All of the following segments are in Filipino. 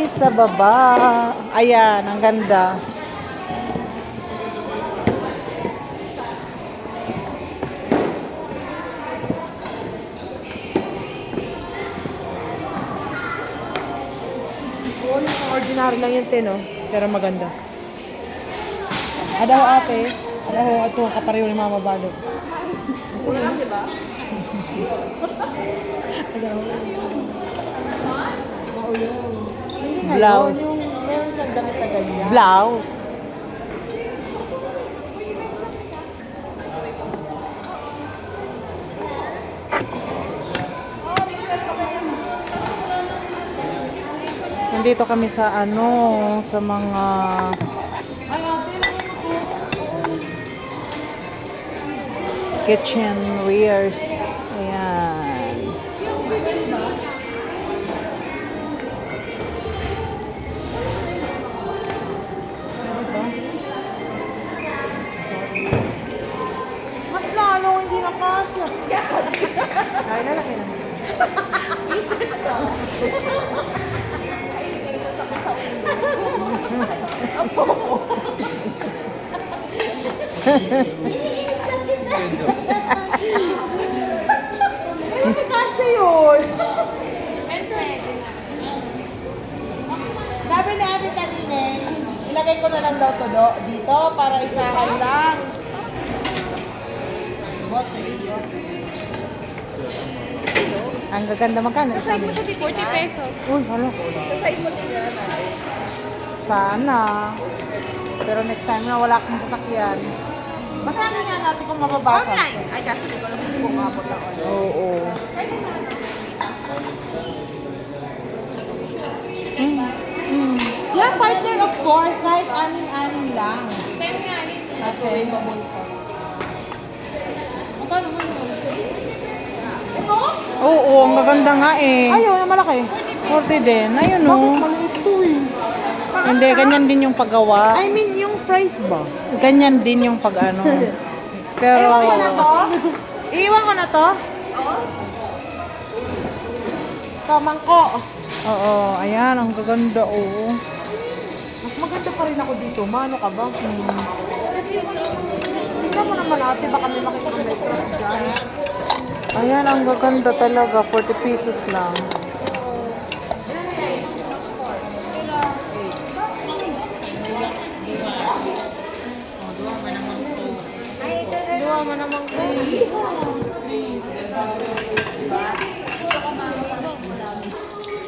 sa baba. Ayan, ang ganda. Ordinary lang yung tin, oh. Pero maganda. Adaw ate. Adaw ito ang kapareho ni Mama Balot. Wala lang, di ba? Adaw. Blouse. Blouse. Meron siyang damit na ganyan. Blouse. Nandito kami sa ano, sa mga kitchenwares. Ayan. Mas lalo hindi na kasya. Ay, lalaki na. Hindi kasya yun. Sabi ni ate kanina, ilagay ko na lang daw to dito para isahan lang. Ang gaganda magkano? Sasay mo siya 40 pesos. Uy, hala. Sasay mo tingnan natin. Sana. Pero next time na wala akong sasakyan. Basahin nga natin kung mababasa. Online. Ay, kaso di ko alam kung bumabot lang online. Oo. Yeah, partner of course, kahit aning-aning lang. 10 nga yun. Okay. Magkano mo yun? Ito? Oo, ang gaganda nga eh. Ayun, ang malaki. 40 din. Ayun o. Bakit maliit to eh? Hindi, ganyan din yung paggawa. I mean, yung price ba? Ganyan din yung pag-ano. Pero, Iwan ko na to? Iwan ko na to? Ito, mangko. oo, ayan, ang gaganda oh. Mas maganda pa rin ako dito. Mano ka ba? Tingnan mo naman ate, baka may makikita dyan. Ayan, ang gaganda talaga. 40 pesos lang. Duwa mo naman ko.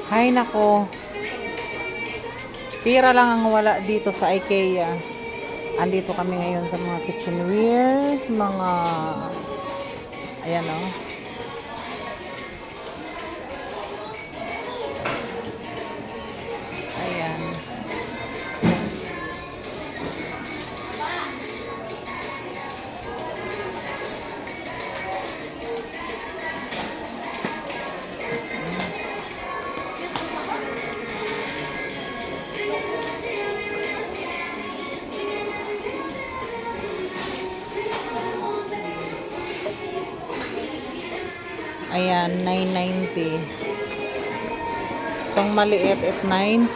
Hay nako. Pira lang ang wala dito sa IKEA. Andito kami ngayon sa mga kitchenwares, mga ayan oh. Ayan. Ayan, 990. Itong maliit at 90.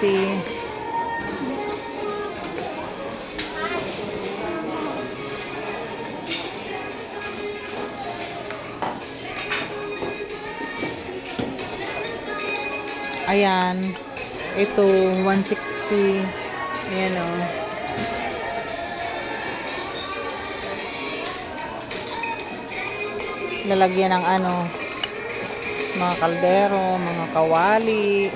Ayan. Ito, 160. Ayan o. Lalagyan ng ano, mga kaldero, mga kawali.